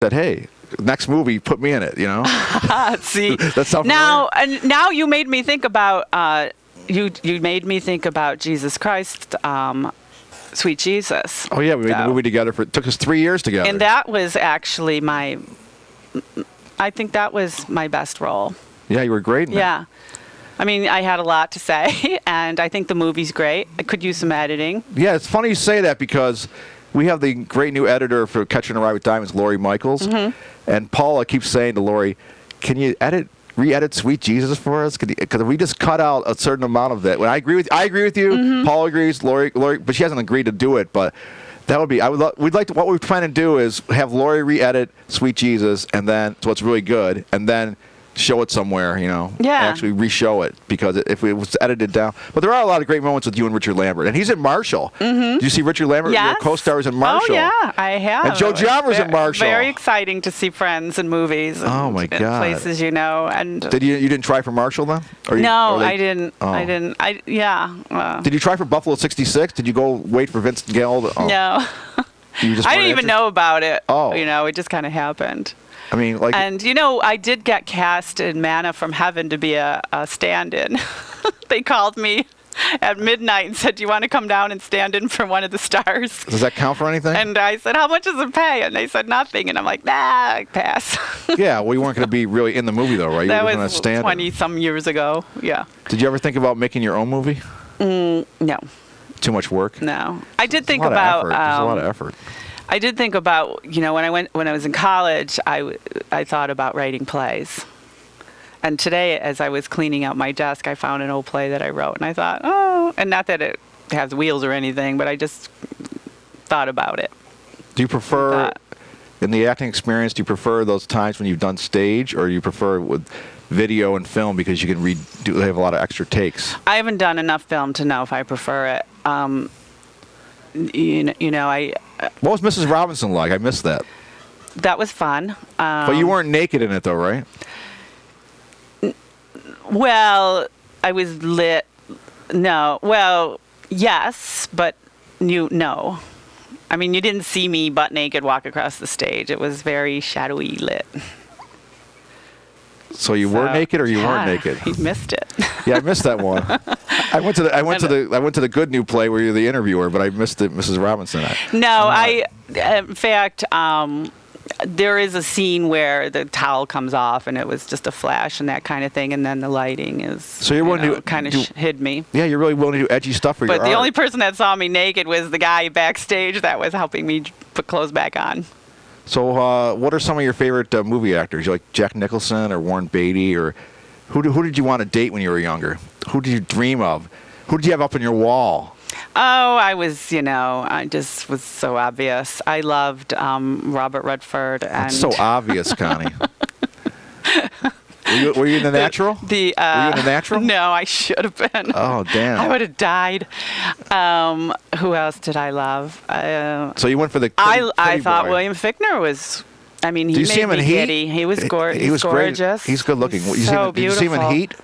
said, "Hey, next movie, put me in it." You know. See, That's something. now you made me think about you made me think about Jesus Christ, Sweet Jesus. Oh yeah, we made the movie together. It took us 3 years together. And that was actually I think that was my best role. Yeah, you were great in that. Yeah. I mean, I had a lot to say, and I think the movie's great. I could use some editing. Yeah, it's funny you say that because we have the great new editor for Catching a Ride with Diamonds, Lori Michaels, and Paula keeps saying to Lori, "Can you re-edit Sweet Jesus for us? Because we just cut out a certain amount of it." When I agree with you. Paula agrees. Lori, but she hasn't agreed to do it. But that would be. We'd like to. What we plan to do is have Lori re-edit Sweet Jesus, and then so it's really good, and then show it somewhere, actually re-show it, because if it was edited down. But there are a lot of great moments with you and Richard Lambert, and he's in Marshall. Did you see Richard Lambert? Yes. Your co-stars in Marshall. Oh yeah, I have. And Joe Joffre's in Marshall. Very exciting to see friends in movies. And, oh my God. Places And you didn't try for Marshall then? I didn't. Oh. I didn't. Did you try for Buffalo 66? Did you go wait for Vincent Gale? No. You just I didn't even know about it. Oh. It just kind of happened. I mean, And I did get cast in Manna from Heaven to be a stand-in. They called me at midnight and said, "Do you want to come down and stand in for one of the stars?" Does that count for anything? And I said, "How much does it pay?" And they said, "Nothing." And I'm like, "Nah, pass." Yeah, well, you weren't going to be really in the movie, though, right? That you were was stand 20-some years ago. Yeah. Did you ever think about making your own movie? No. Too much work? No. I did think about. There's a lot of effort. I did think about, when I was in college, I thought about writing plays. And today, as I was cleaning out my desk, I found an old play that I wrote, and I thought, and not that it has wheels or anything, but I just thought about it. Do you prefer, in the acting experience, do you prefer those times when you've done stage, or do you prefer with video and film because you can have a lot of extra takes? I haven't done enough film to know if I prefer it. What was Mrs. Robinson like? I missed that. That was fun. But you weren't naked in it, though, right? Well, I was lit. No. Well, yes, but no. I mean, you didn't see me butt naked walk across the stage. It was very shadowy lit. So you were naked, or you weren't naked? You missed it. Yeah, I missed that one. I went to the good new play where you're the interviewer, but I missed it, Mrs. Robinson. In fact, there is a scene where the towel comes off, and it was just a flash and that kind of thing, and then the lighting is. So you're willing to kind of hid me. Yeah, you're really willing to do edgy stuff for your art. But the only person that saw me naked was the guy backstage that was helping me put clothes back on. So, what are some of your favorite movie actors? You like Jack Nicholson or Warren Beatty, or who did you want to date when you were younger? Who did you dream of? Who did you have up on your wall? Oh, I just was so obvious. I loved Robert Redford. That's so obvious, Connie. Were you in The Natural? Were you in The Natural? No, I should have been. Oh, damn. I would have died. Who else did I love? So you went for the I thought boy. William Fichtner was. I mean, he made me giddy. He was gorgeous. He was gorgeous. He's good looking. So beautiful. Did you see him in Heat?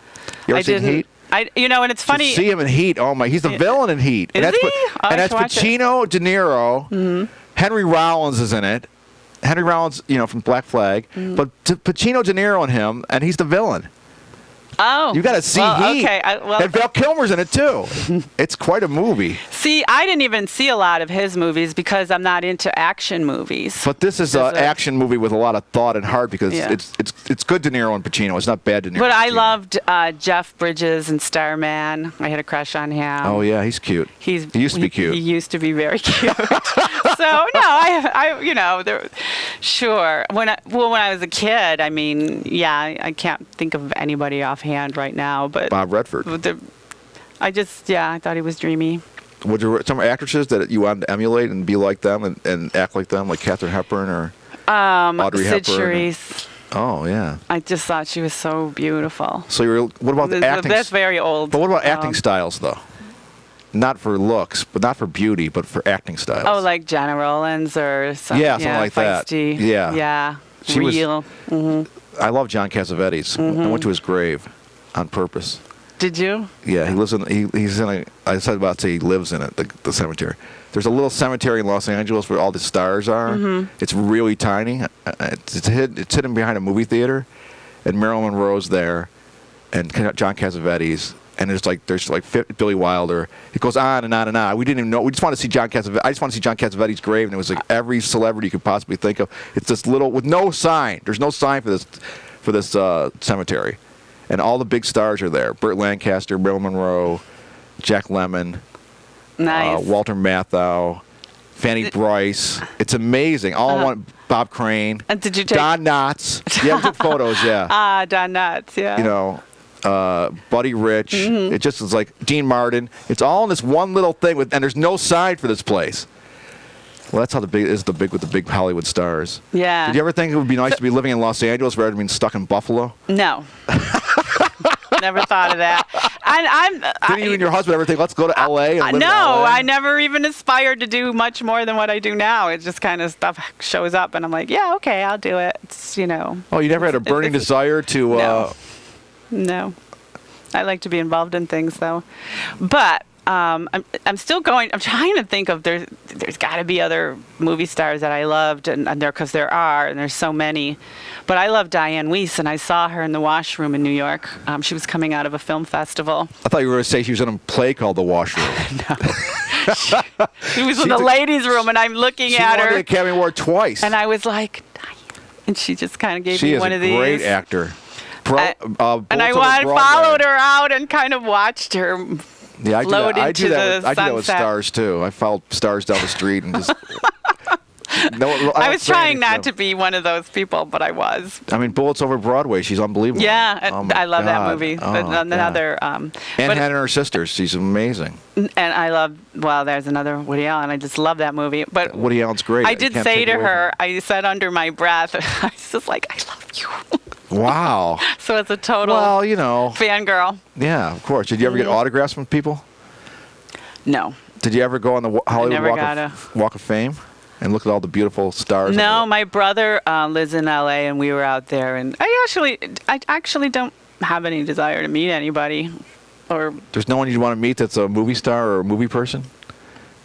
You ever seen Heat? And it's funny. You see him in Heat. Oh my, he's the villain in Heat. Is he? And that's Pacino, De Niro. Mm-hmm. Henry Rollins is in it. Henry Rollins, from Black Flag. Mm-hmm. But Pacino, De Niro, and him, and he's the villain. Oh. You got to see Heat. Okay. And Val Kilmer's in it, too. It's quite a movie. See, I didn't even see a lot of his movies because I'm not into action movies. But this is an action movie with a lot of thought and heart because it's good De Niro and Pacino. It's not bad De Niro. But I loved Jeff Bridges and Starman. I had a crush on him. Oh, yeah, he's cute. He used to be cute. He used to be very cute. So, no, sure. When I was a kid, I mean, I can't think of anybody offhand right now, but Bob Redford. I thought he was dreamy. Were there some actresses that you wanted to emulate and be like them and act like them, like Katharine Hepburn or Audrey Sid Hepburn? Charisse. Oh yeah. I just thought she was so beautiful. So what about the acting? That's very old. But what about acting styles though? Not for looks, but not for beauty, but for acting styles. Oh, like Jenna Rollins or something. Yeah, something like feisty. that. Yeah. Yeah. She real. Was, I love John Cassavetes. I went to his grave on purpose. Did you? Yeah, he lives in. He's in a. I said about to say he lives in it. The cemetery. There's a little cemetery in Los Angeles where all the stars are. Mm-hmm. It's really tiny. It's hidden behind a movie theater, and Marilyn Monroe's there, and John Cassavetes, and there's like Billy Wilder. It goes on and on and on. We didn't even know. We just want to see John Cassavetes. I just want to see John Cassavetes' grave, and it was like every celebrity you could possibly think of. It's this little with no sign. There's no sign for this cemetery, and all the big stars are there. Burt Lancaster, Marilyn Monroe, Jack Lemmon. Nice. Walter Matthau, Fanny Bryce. It's amazing. All one. Bob Crane. And did you take Don Knotts? Yeah, we took photos. Yeah. Don Knotts. Yeah. You know, Buddy Rich. Mm-hmm. It just is like Dean Martin. It's all in this one little thing, and there's no sign for this place. Well, that's how the big Hollywood stars. Yeah. Did you ever think it would be nice to be living in Los Angeles rather than being stuck in Buffalo? No. Never thought of that. Did you and your husband ever think, let's go to L.A. and live in No, L.A.? I never even aspired to do much more than what I do now. It just kind of stuff shows up, and I'm like, yeah, okay, I'll do it. It's, you know. Oh, you never had a burning desire to... No. I like to be involved in things, though. But I'm still going. I'm trying to think of there's got to be other movie stars that I loved, and there because there are, and there's so many. But I love Diane Weiss, and I saw her in the Washroom in New York. She was coming out of a film festival. I thought you were going to say she was in a play called The Washroom. No. She was in the ladies' room, and I'm looking at her. She won the Academy Award twice. And I was like, Diane. And she just kind of gave me one of these. She is a great actor. And I followed her out and kind of watched her. Yeah, I do that with sunset. stars too. I followed stars down the street and just. I was trying not to be one of those people, but I was. I mean, Bullets Over Broadway. She's unbelievable. Yeah, I love that movie. Another. Anne and her sisters. She's amazing. And I love. Well, there's another Woody Allen. I just love that movie. But Woody Allen's great. I did say to her. I said under my breath. I was just like, I love you. Wow. So it's a total. Well, you know. Fangirl. Yeah, of course. Did you ever get autographs from people? No. Did you ever go on the Hollywood Walk of Fame? And look at all the beautiful stars. No, my brother lives in L.A. and we were out there, and I actually don't have any desire to meet anybody. Or there's no one you'd want to meet that's a movie star or a movie person.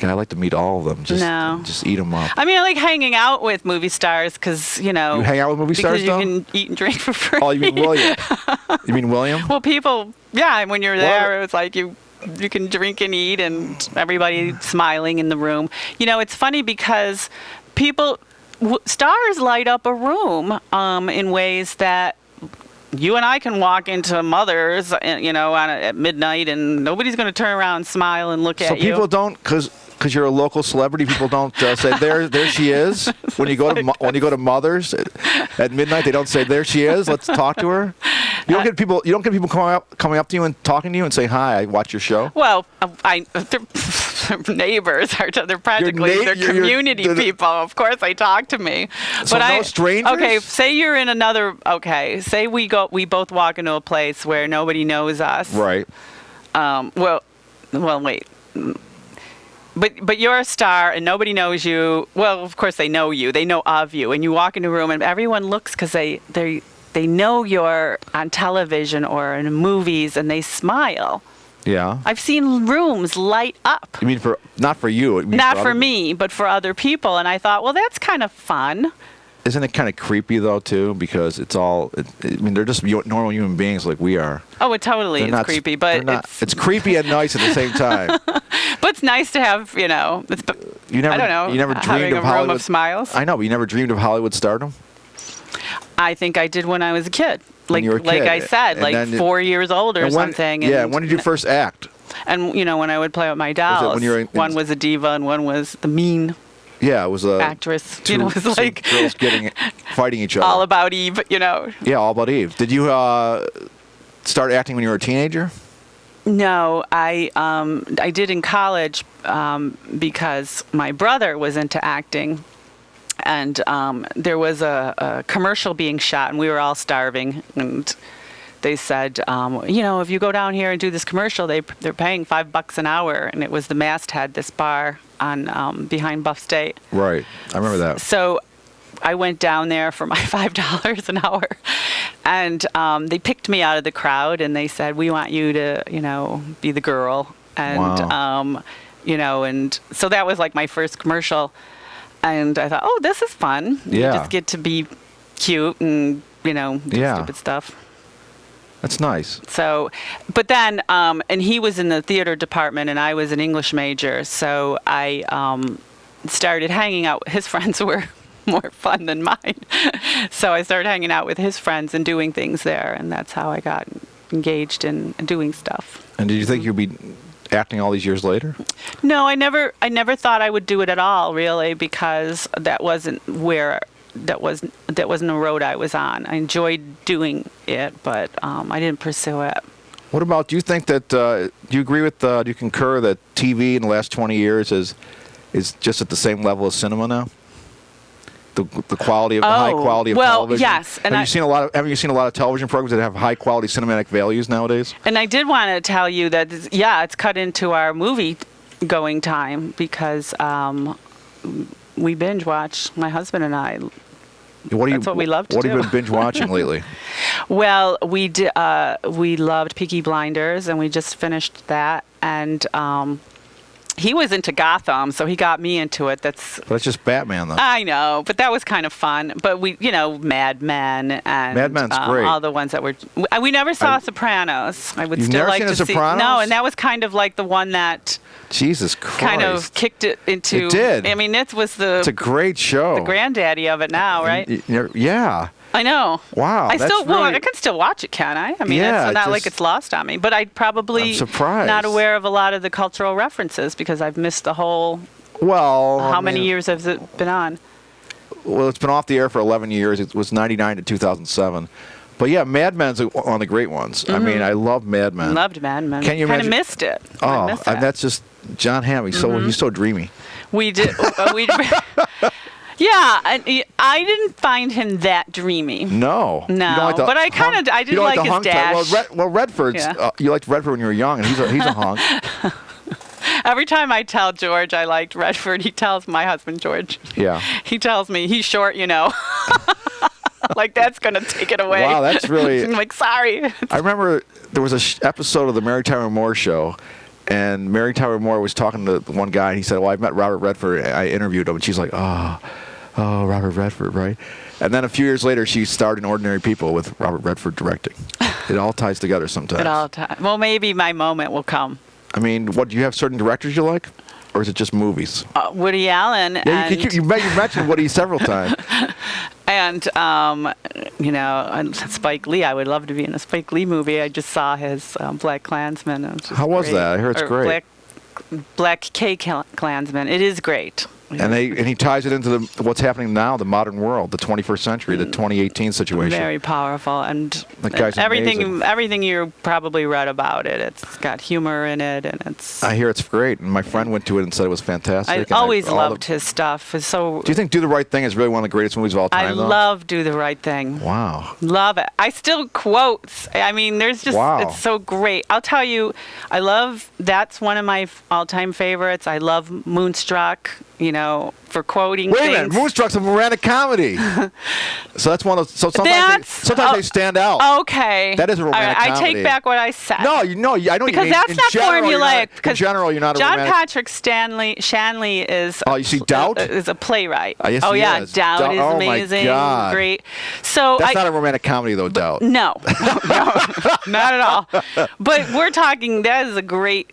I like to meet all of them. Just eat them up. I mean, I like hanging out with movie stars because you hang out with movie stars because you can eat and drink for free. Oh, you mean William? You mean William? Well, people, yeah. When you're there, it was like you can drink and eat, and everybody smiling in the room. You know, it's funny because stars light up a room in ways that you and I can walk into Mother's, at midnight, and nobody's going to turn around and smile and look at you. So people don't, because you're a local celebrity, people don't say there she is. When you go to Mother's at midnight, they don't say there she is. Let's talk to her. You don't get people coming up to you and talking to you and say hi. I watch your show. Well, they're neighbors. They're practically they're community people. Of course, they talk to me. So but no strangers. Okay, say you're in another. Okay, say we both walk into a place where nobody knows us. Right. Well, wait. But you're a star and nobody knows you. Well, of course they know you. They know of you, and you walk into a room and everyone looks because they know you're on television or in movies, and they smile. Yeah. I've seen rooms light up. You mean not for you? Not for me, but for other people. And I thought, well, that's kind of fun. Isn't it kind of creepy, though, too? Because they're just normal human beings like we are. Oh, it totally is creepy. But it's creepy and nice at the same time. But it's nice to have, I don't know. You never dreamed having of a Hollywood. room of smiles. I know, but you never dreamed of Hollywood stardom? I think I did when I was a kid. Like I said, 4 years old or something. When did you first act? And, when I would play with my dolls, one was a diva and one was the mean it was a actress. It was like girls fighting each other. All About Eve, Yeah, All About Eve. Did you start acting when you were a teenager? No, I did in college because my brother was into acting. And there was a commercial being shot, and we were all starving. And they said, if you go down here and do this commercial, they're paying $5 an hour. And it was the Masthead, this bar on behind Buff State. Right, I remember that. So I went down there for my $5 an hour. And they picked me out of the crowd, and they said, "We want you to, be the girl." And Wow. And so that was like my first commercial. And I thought, "Oh, this is fun. You Yeah. just get to be cute and do Yeah. stupid stuff." That's nice. So, but then, and he was in the theater department, and I was an English major. So I started hanging out. His friends were more fun than mine. So I started hanging out with his friends and doing things there, and that's how I got engaged in doing stuff. And did you think you'd be acting all these years later? No, I never thought I would do it at all, really, because that wasn't a road I was on. I enjoyed doing it, but I didn't pursue it. What about, do you think that, do you agree with, do you concur that TV in the last 20 years is just at the same level as cinema now? The quality of, the high quality of television? Yes. And haven't you seen a lot of television programs that have high quality cinematic values nowadays? And I did want to tell you that, it's cut into our movie going time because we binge watch, my husband and I. That's what we love to do. What have you been binge watching lately? Well, we loved Peaky Blinders, and we just finished that. And he was into Gotham, so he got me into it. But it's just Batman, though. I know, but that was kind of fun. But we, Mad Men and Mad Men's great. All the ones that were. We never saw Sopranos. I would You've still never like seen to The see. Sopranos? No, and that was kind of like the one that Jesus Christ. kind of kicked it into. It did. I mean, it was It's a great show. the granddaddy of it now, right? Yeah. I know. Wow. I really, can still watch it, can I? I mean, Yeah, it's not just- like it's lost on me. But I'm surprised. not aware of a lot of the cultural references because I've missed the whole. Well, How many years has it been on? Well, it's been off the air for 11 years. It was 99 to 2007. But yeah, Mad Men's one of the great ones. I mean, I love Mad Men. Loved Mad Men. Can you kind of imagine- missed it. I missed it. That's just John Hamm. He's so dreamy. We did. Yeah, I didn't find him that dreamy. No. No, You don't like the but I hunk- did you don't like the his hunk type. dash. Well, Redford's. Yeah. You liked Redford when you were young, and he's a hunk. Every time I tell George I liked Redford, he tells my husband George. Yeah. He tells me he's short, Like that's gonna take it away. Wow, that's really. I'm like, sorry. I remember there was a episode of the Mary Tyler Moore Show, and Mary Tyler Moore was talking to one guy, and he said, "Well, I've met Robert Redford. I interviewed him," and she's like, "Oh, Robert Redford, right?" And then a few years later, she starred in Ordinary People with Robert Redford directing. It all ties together sometimes. Well, maybe my moment will come. I mean, what do you have certain directors you like, or is it just movies? Woody Allen. Yeah, and you mentioned Woody several times. And Spike Lee. I would love to be in a Spike Lee movie. I just saw his Black Klansman. How was that? I heard it's great. Black K Klansman. It is great. And he ties it into what's happening now, the modern world, the 21st century, the 2018 situation. Very powerful, and That guy's amazing. everything you probably read about it. It's got humor in it, and it's. I hear it's great, and my friend went to it and said it was fantastic. I always loved his stuff. It's so. Do you think Do the Right Thing is really one of the greatest movies of all time? I love Do the Right Thing. Wow. Love it. I still quotes. I mean, there's just It's so great. I'll tell you, that's one of my all-time favorites. I love Moonstruck. For quoting Wait things. a minute, Moonstruck's a romantic comedy. So that's one of those. So sometimes they stand out. Okay. That is a romantic comedy. I take back what I said. No, I know because you that's in not general, formulaic. In general, you're not a John romantic. Patrick Shanley is. Oh, you see Doubt? Is a playwright. Yes, oh he yeah, is. Doubt is amazing. My God. Great. So that's not a romantic comedy though, Doubt. No, not at all. But we're talking. That is a great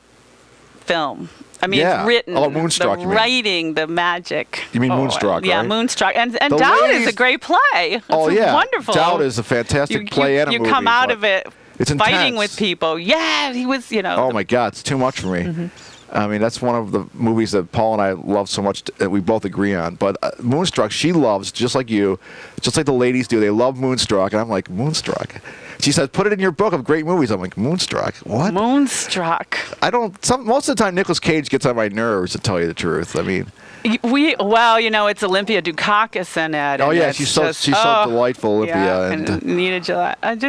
film. I mean, it's written. Oh, Moonstruck. The writing, the magic. You mean Moonstruck, Yeah, right? Moonstruck. And Doubt is a great play. It's wonderful. Doubt is a fantastic play and a movie. You come out of it it's fighting intense. with people. Yeah, he was, Oh, my God. It's too much for me. Mm-hmm. I mean, that's one of the movies that Paul and I love so much that we both agree on. But Moonstruck, she loves, just like you, just like the ladies do. They love Moonstruck. And I'm like, Moonstruck? She says, put it in your book of great movies. I'm like, Moonstruck? What? Moonstruck. Most of the time, Nicolas Cage gets on my nerves, to tell you the truth. I mean. It's Olympia Dukakis in it. Oh, yeah, she's so delightful, Olympia. Yeah, and Nina Gillette. And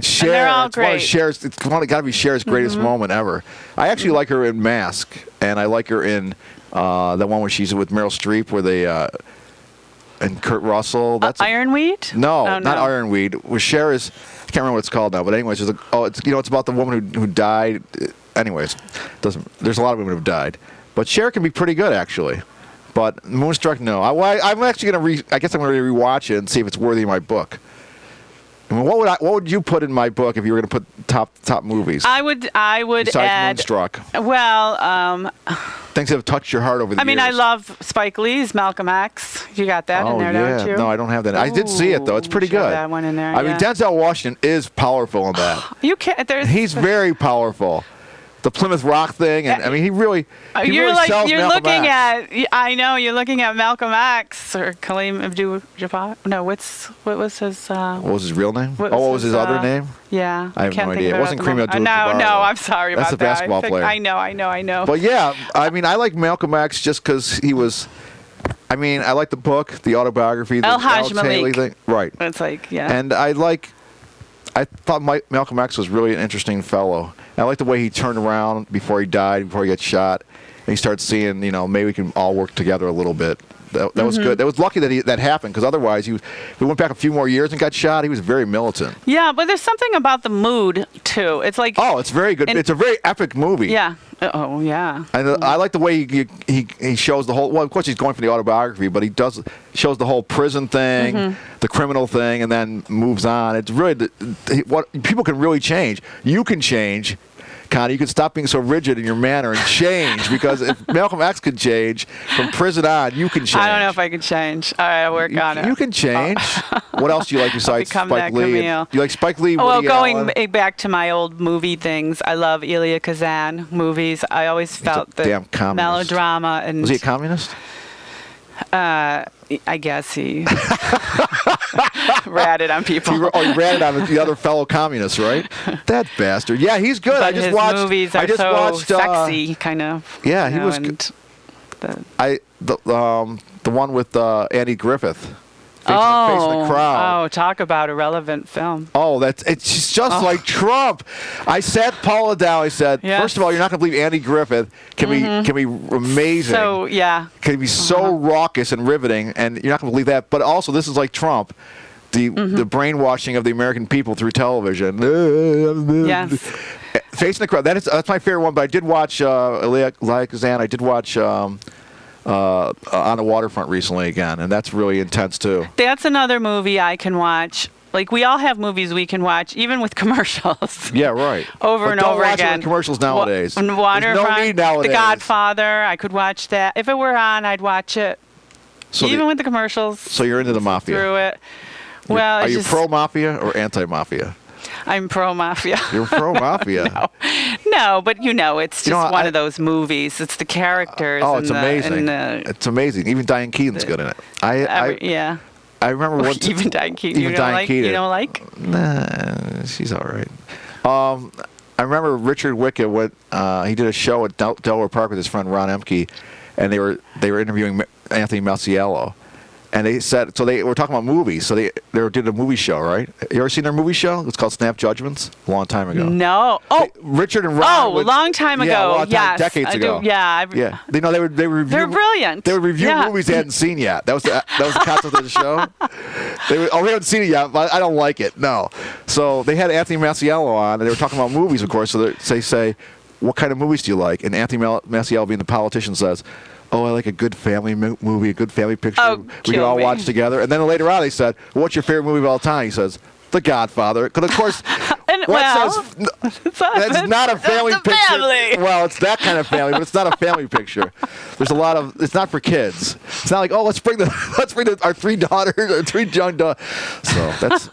Cher, they're all great. It's got to be Cher's greatest moment ever. I actually like her in Mask, and I like her in the one where she's with Meryl Streep, where they... and Kurt Russell. That's Ironweed? no, Oh, not no. Ironweed. With Cher is, I can't remember what it's called now. But anyways, it's about the woman who died. Anyways, there's a lot of women who've died, but Cher can be pretty good actually. But Moonstruck, no. I'm actually gonna I guess I'm gonna rewatch it and see if it's worthy of my book. I mean, what would you put in my book if you were going to put top movies? I would besides add Moonstruck. Well, Things that have touched your heart over the years. I mean, I love Spike Lee's Malcolm X. You got that in there, don't you? No, I don't have that. I did see it though. It's pretty you should have good. that one in there, I mean, yeah. Denzel Washington is powerful in that. You can't. He's very powerful. The Plymouth Rock thing, and I mean, he really sells you're Malcolm looking X. at. I know you're looking at Malcolm X or Khalil Abdul-Jabbar. No, what was his? What was his real name? What What was his other name? Yeah, I have can't no think idea. of It wasn't at the Kareem moment. Abdul-Jabbar. No, I'm sorry That's about the basketball that. player. I know. But yeah, I mean, I like Malcolm X just because he was. I mean, I like the book, the autobiography, the El Haj Alex Haley Malik. thing. Right. It's like, yeah. And I thought Malcolm X was really an interesting fellow. And I like the way he turned around before he died, before he got shot. And he started seeing, maybe we can all work together a little bit. That was good. That was lucky that happened, because otherwise, if we went back a few more years and got shot, he was very militant. Yeah, but there's something about the mood, too. It's like... Oh, it's very good. It's a very epic movie. Yeah. Oh, yeah. And I like the way he shows the whole. Well, of course, he's going for the autobiography, but he shows the whole prison thing, the criminal thing, and then moves on. It's really what people can really change. You can change, Connie. You can stop being so rigid in your manner and change, because if Malcolm X could change from prison on, you can change. I don't know if I can change. All right, I'll work on it. You can change. What else do you like besides become Spike that Lee? Camille. Do you like Spike Lee? Well, Woody going Allen? back to my old movie things, I love Elia Kazan movies. I always felt the damn communist. melodrama and. Was he a communist? I guess he ratted on people. He ratted on the other fellow communists, right? That bastard. Yeah, he's good. But I just his watched. movies are I just so watched. sexy, kind of. Yeah, he was good. The one with Andy Griffith. Facing the crowd. Oh, talk about a relevant film. Oh, it's just like Trump. I sat Paula down. I said, Yes. first of all, you're not going to believe Andy Griffith can be amazing. So yeah. Can be so raucous and riveting, and you're not going to believe that. But also, this is like Trump. The brainwashing of the American people through television. Yes. Facing the crowd. That's my favorite one. But I did watch Elia Kazan. I did watch On the Waterfront recently again, and that's really intense too. That's another movie I can watch. Like, we all have movies we can watch, even with commercials. Yeah, right. Over But and don't over watch again. It with commercials nowadays. There's Waterfront, no need nowadays. The Godfather, I could watch that. If it were on, I'd watch it. Even with the commercials. So you're into the mafia. Through it. Well, are you pro-mafia or anti-mafia? I'm pro-mafia. You're pro-mafia. No, but it's just one of those movies. It's the characters. Oh, it's amazing. It's amazing. Even Diane Keaton's good in it. yeah. I remember once. Even Diane Keaton. Even Diane Keaton. You don't like? Nah, she's all right. I remember Richard Wickett he did a show at Delaware Park with his friend Ron Emke, and they were interviewing Anthony Masiello. And they said, so they were talking about movies. So they did a movie show, right? You ever seen their movie show? It's called Snap Judgments. A long time ago. No. Oh, Richard and Ron. Oh, a long time ago. Yeah, a long time, yes, decades ago. Yeah. Yeah. They would review. They're brilliant. They would review movies they hadn't seen yet. That was the concept of the show. We haven't seen it yet, but I don't like it. No. So they had Anthony Masiello on, and they were talking about movies, of course. So they say, "What kind of movies do you like?" And Anthony Masiello, being the politician, says, "Oh, I like a good family movie, a good family picture we can all watch together." And then later on, they said, well, "What's your favorite movie of all time?" He says, "The Godfather." Because, of course, that's not a family picture. Family. Well, it's that kind of family, but it's not a family picture. There's a lot of. It's not for kids. It's not like, oh, let's bring our 3 daughters, our 3 young daughters. So that's,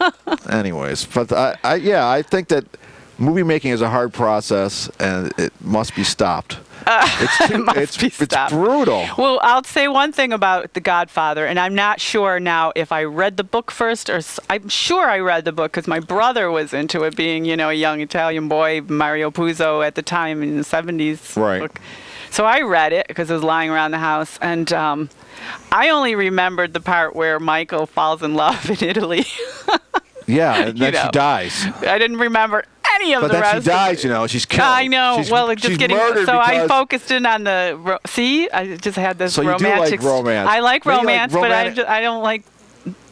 anyways. But I think that movie making is a hard process, and it must be stopped. It's brutal. Well, I'll say one thing about The Godfather, and I'm not sure now if I read the book first, or I'm sure I read the book because my brother was into it, being a young Italian boy, Mario Puzo at the time in the 70s. Right. Book. So I read it because it was lying around the house, and I only remembered the part where Michael falls in love in Italy. Yeah, and then she dies. I didn't remember any of But the then rest. she dies, she's killed. I know. She's, Just getting. murdered So I because- focused in on the. See, I just had this So you do romantic. like romance. I like Maybe you like romance, but I don't like.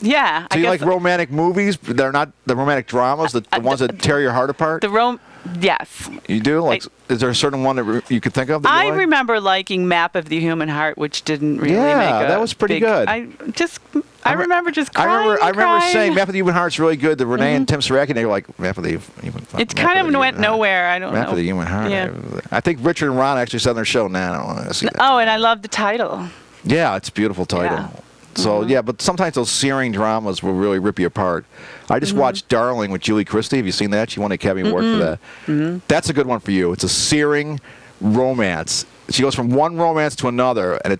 Yeah. So you like romantic movies? They're not the romantic dramas, the ones that tear your heart apart? Yes. You do? Like, is there a certain one that you could think of that you I like? remember liking Map of the Human Heart, which didn't really Yeah, make a that was pretty good. I remember just crying. I remember crying. saying Map of the Human Heart's really good. The Renee and Tim Saracchi, they were like, Map of the Human Heart. It kind of went nowhere. I don't know. Map of the Human Heart. Yeah. I think Richard and Ron actually said on their show, I don't want to see that. Oh, and I love the title. Yeah, it's a beautiful title. Yeah. So, but sometimes those searing dramas will really rip you apart. I just watched Darling with Julie Christie. Have you seen that? She won the Academy Award for that. That's a good one for you. It's a searing romance. She goes from one romance to another, and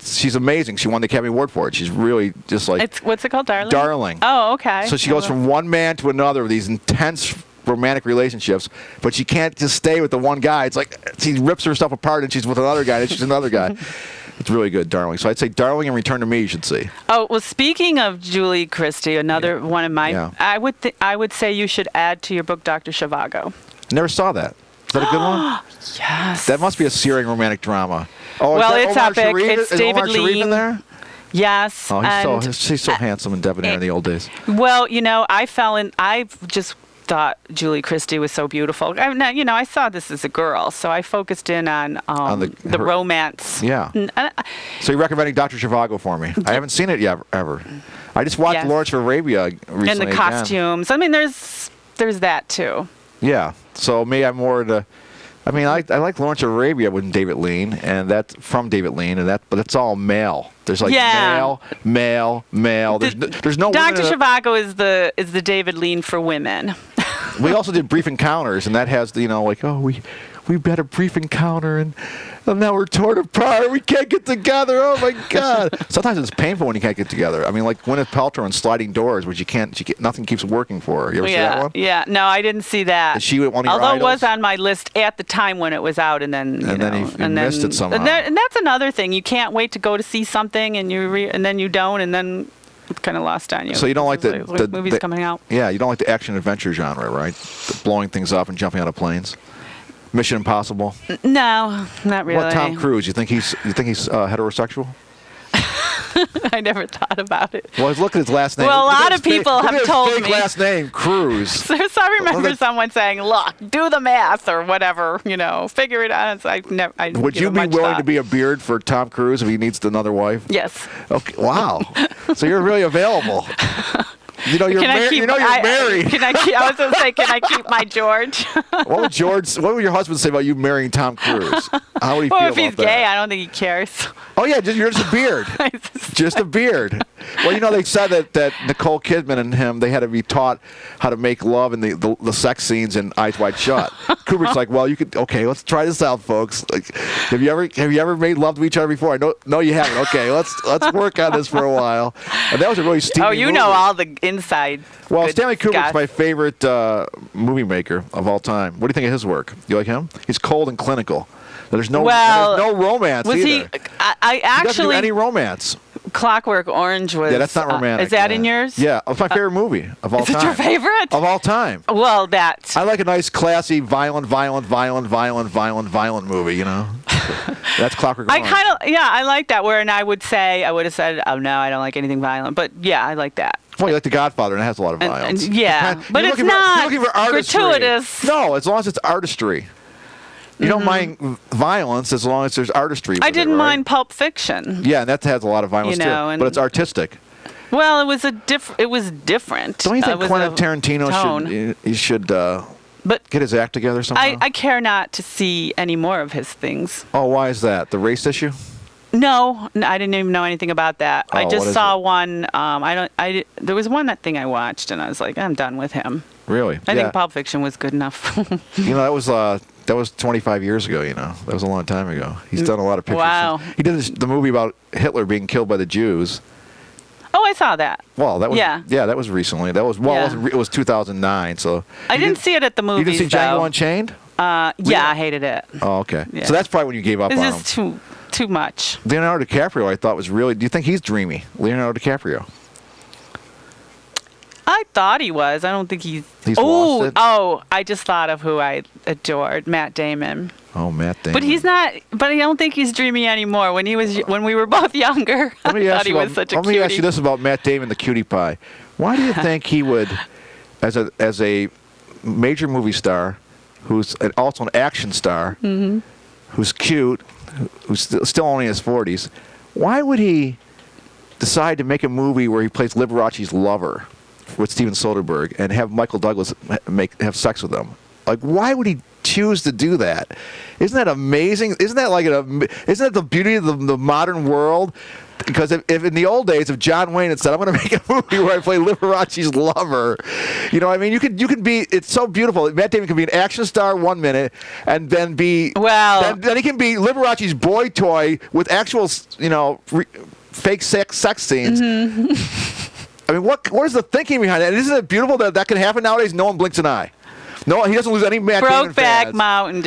she's amazing. She won the Academy Award for it. She's really just like What's it called, Darling? Darling. Oh, okay. So she goes from one man to another with these intense romantic relationships, but she can't just stay with the one guy. It's like she rips herself apart and she's with another guy and she's another guy. It's really good, Darling. So I'd say Darling and Return to Me you should see. Oh, well, speaking of Julie Christie, another one of my, I would say you should add to your book Dr. Zhivago. Never saw that. Is that a good one? Yes. That must be a searing romantic drama. Oh, well, is it's Omar epic. Sharif? It's is David Omar Sharif Lean. in there? Yes. Oh, he's so handsome and debonair in the old days. Well, I just thought Julie Christie was so beautiful. I saw this as a girl, so I focused in on the romance. Yeah. So you're recommending Dr. Zhivago for me? I haven't seen it yet, ever. I just watched Lawrence of Arabia recently. And the costumes. Again. I mean, there's that too. Yeah. So I'm more to. I mean, I like Lawrence of Arabia with David Lean, and that's from David Lean, but it's all male. There's like male. There's no. Dr. Zhivago is the David Lean for women. We also did Brief Encounters, and that has we've had a brief encounter, and now we're torn apart. We can't get together. Oh my God! Sometimes it's painful when you can't get together. I mean, like Gwyneth Paltrow in Sliding Doors, which nothing keeps working for her. You ever see that one? Yeah. No, I didn't see that. Is she one of your Although idols? it was on my list at the time when it was out, and then you missed it somehow. And that's another thing. You can't wait to go to see something, and and then you don't, and then it's kind of lost on you. So you don't like the movies coming out? Yeah, you don't like the action adventure genre, right? The blowing things up and jumping out of planes. Mission Impossible. No, not really. What Tom Cruise? You think he's heterosexual? I never thought about it. Well, look at his last name. Well, a lot of people have told me. Last name Cruise. So I remember someone saying, "Look, do the math or whatever, figure it out." So Would you be willing to be a beard for Tom Cruise if he needs another wife? Yes. Okay. Wow. So you're really available. You're married. I was going to say, can I keep my George? What would your husband say about you marrying Tom Cruise? How would he feel about that? If he's gay, I don't think he cares. Oh yeah, you're just a beard. Just a beard. Well, they said that Nicole Kidman and him, they had to be taught how to make love in the sex scenes in Eyes Wide Shut. Kubrick's like, well, let's try this out, folks. Like, have you ever made love to each other before? No, you haven't. Okay, let's work on this for a while. And that was a really steamy movie. know all the inside. Well, Stanley Kubrick's my favorite movie maker of all time. What do you think of his work? You like him? He's cold and clinical. There's no romance either. He doesn't do any romance. Clockwork Orange was. Yeah, that's not romantic. Is that in yours? Yeah, it's my favorite movie of all time. Is it your favorite? Of all time. Well, I like a nice, classy, violent movie, That's Clockwork Orange. I like that. I would have said, oh, no, I don't like anything violent. But, yeah, I like that. Well, you like The Godfather, and it has a lot of violence. But it's not gratuitous. No, as long as it's artistry. You don't mind violence as long as there's artistry. I didn't mind Pulp Fiction. Yeah, and that has a lot of violence too, but it's artistic. Well, it was different. Don't you think Quentin Tarantino should get his act together somehow? I care not to see any more of his things. Oh, why is that? The race issue? No, I didn't even know anything about that. Oh, I just saw one. There was one thing I watched, and I was like, I'm done with him. Really? I think Pulp Fiction was good enough. That was 25 years ago, That was a long time ago. He's done a lot of pictures. Wow. He did the movie about Hitler being killed by the Jews. Oh, I saw that. Well, that was that was recently. That was it was 2009. So I didn't see it at the movies. You didn't see Django Unchained? Yeah, I hated it. Oh, okay. Yeah. So that's probably when you gave up on him. It's just too much. Leonardo DiCaprio, I thought was really. Do you think he's dreamy, Leonardo DiCaprio? I thought he was. I don't think He's lost it? Oh, I just thought of who I adored, Matt Damon. Oh, Matt Damon. But he's not. But I don't think he's dreamy anymore. When we were both younger, I thought he was such a cutie. Let me ask you this about Matt Damon, the cutie pie. Why do you think he would, as a major movie star, who's also an action star, who's cute, who's still only in his 40s, why would he decide to make a movie where he plays Liberace's lover with Steven Soderbergh and have Michael Douglas have sex with him? Like, why would he choose to do that? Isn't that amazing? Isn't that isn't that the beauty of the modern world? Because if in the old days, if John Wayne had said, "I'm going to make a movie where I play Liberace's lover," you know, I mean, you could be. It's so beautiful. Matt Damon can be an action star 1 minute, and then be then he can be Liberace's boy toy with actual, fake sex scenes. I mean, what is the thinking behind that? Isn't it beautiful that can happen nowadays? No one blinks an eye. No, he doesn't lose any Matt Damon fans. Brokeback Mountain,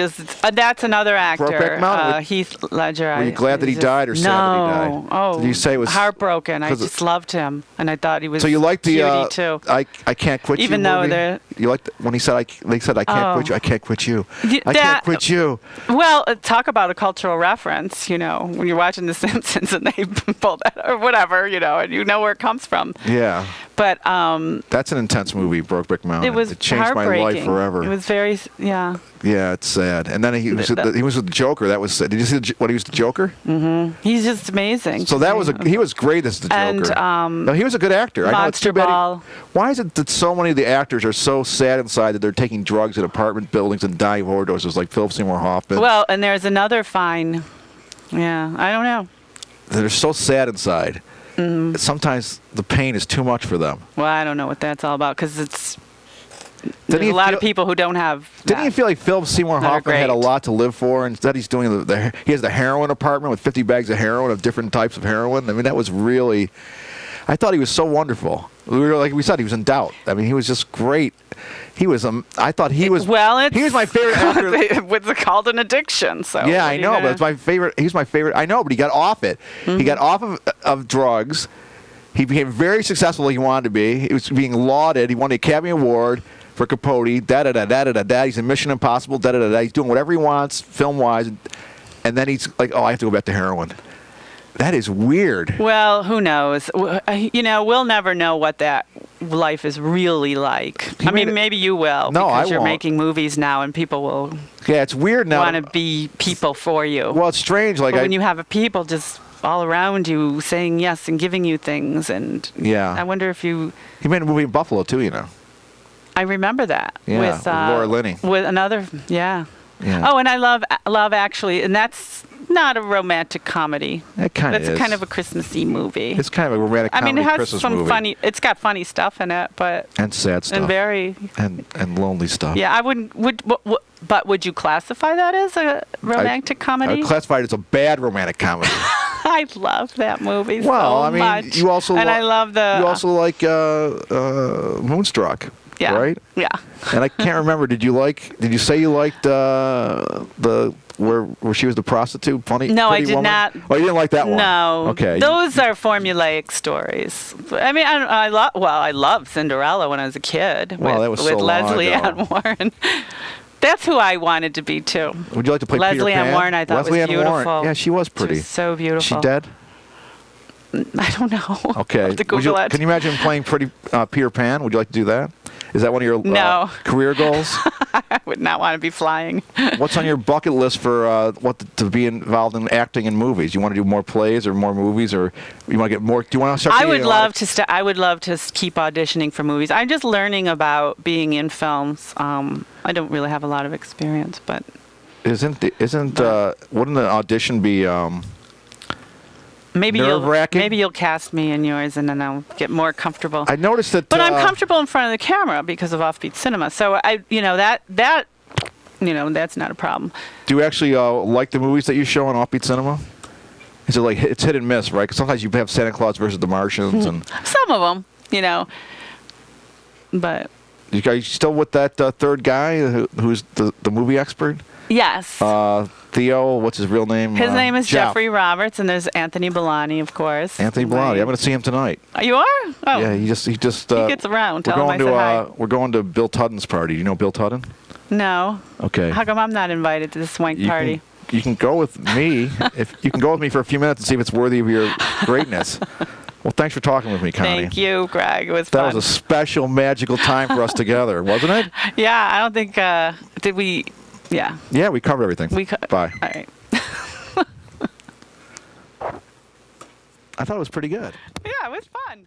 that's another actor. Brokeback Mountain. Heath Ledger. Were you glad that he died or sad that he died? Oh, did you say it was heartbroken. I just loved him, and I thought he was. So you liked the cutie too. I can't quit you. Even movie? though you liked when he said they said I can't quit you. I can't quit you. I can't quit you. Well, talk about a cultural reference. When you're watching The Simpsons and they pull that or whatever, and you know where it comes from. Yeah. But that's an intense movie, Brokeback Mountain. It changed my life forever. It was very, yeah. Yeah, it's sad. And then he was with the Joker. That was sad. Did you see when he was the Joker? Mm-hmm. He's just amazing. So he was great as the Joker. And no, he was a good actor. Monster Ball. Why is it that so many of the actors are so sad inside that they're taking drugs in apartment buildings and dying of overdoses, like Philip Seymour Hoffman? Well, and there's another fine. Yeah, I don't know. They're so sad inside. Mm-hmm. Sometimes the pain is too much for them. Well, I don't know what that's all about because there's a lot of people who don't have. Didn't you feel like Philip Seymour Hoffman had a lot to live for? Instead, he's doing he has the heroin apartment with 50 bags of heroin of different types of heroin. I mean, that was really. I thought he was so wonderful. Like we said, he was in doubt. I mean, he was just great. He was. I thought he was. Well, he was my favorite actor. It's called an addiction. So yeah, I know, but it's my favorite. He's my favorite. I know, but he got off it. Mm-hmm. He got off of drugs. He became very successful. He wanted to be. He was being lauded. He won the Academy Award for Capote. Da da da da da da. He's in Mission Impossible. Da da da da. He's doing whatever he wants, film wise, and then he's like, "Oh, I have to go back to heroin." That is weird. Well, who knows? We'll never know what that life is really like. Maybe you will. No, because I you're won't. making movies now, and people will. Yeah, it's weird now. Want to be people for you. Well, it's strange. Like when you have people just all around you saying yes and giving you things, and I wonder if you. He made a movie in Buffalo too, I remember that. Yeah, with Laura Linney. With another, yeah. Oh, and I love Actually, and that's not a romantic comedy. It kind of is. It's kind of a Christmassy movie. It's kind of a romantic comedy. It has Christmas some movie. funny. It's got funny stuff in it, but and sad stuff and very and lonely stuff. Yeah, I wouldn't. But would you classify that as a romantic comedy? I classify it as a bad romantic comedy. I love that movie so much. You also I love the. You also like Moonstruck. Yeah. Right? Yeah. And I can't remember. Did you say you liked the where she was the prostitute? No, I did woman? not. Oh, you didn't like that one? No. Okay. Those are formulaic stories. I mean, I loved Cinderella when I was a kid. Well, that was with so Leslie long Ann Warren. That's who I wanted to be too. Would you like to play Leslie Peter Pan? Ann Warren? I thought Leslie was beautiful. Ann Warren. Yeah, she was pretty. She was so beautiful. Is she dead? I don't know. Okay. I'll have to Google it. Can you imagine playing pretty Peter Pan? Would you like to do that? Is that one of your career goals? I would not want to be flying. What's on your bucket list for to be involved in acting in movies? You want to do more plays or more movies, or you want to get more? Do you want to start? I would love to keep auditioning for movies. I'm just learning about being in films. I don't really have a lot of experience, but wouldn't the audition be? Maybe nerve-wracking? you'll cast me in yours, and then I'll get more comfortable. I noticed that. But I'm comfortable in front of the camera because of Offbeat Cinema, so that's not a problem. Do you actually like the movies that you show on Offbeat Cinema? Is it like it's hit and miss, right? Because sometimes you have Santa Claus versus the Martians, and some of them, but. You guys still with that third guy who's the movie expert? Yes. Theo, what's his real name? His name is Jeff. Jeffrey Roberts, and there's Anthony Bellani, of course. Anthony Bellani. I'm going to see him tonight. You are? Oh. Yeah, he just. He gets around. Tell him I said hi. We're going to Bill Tudden's party. Do you know Bill Tudden? No. Okay. How come I'm not invited to the swank party? You can go with me. If you can go with me for a few minutes and see if it's worthy of your greatness. Well, thanks for talking with me, Connie. Thank you, Greg. It was fun. That was a special, magical time for us together, wasn't it? Yeah, I don't think, did we, yeah. Yeah, we covered everything. Bye. All right. I thought it was pretty good. Yeah, it was fun.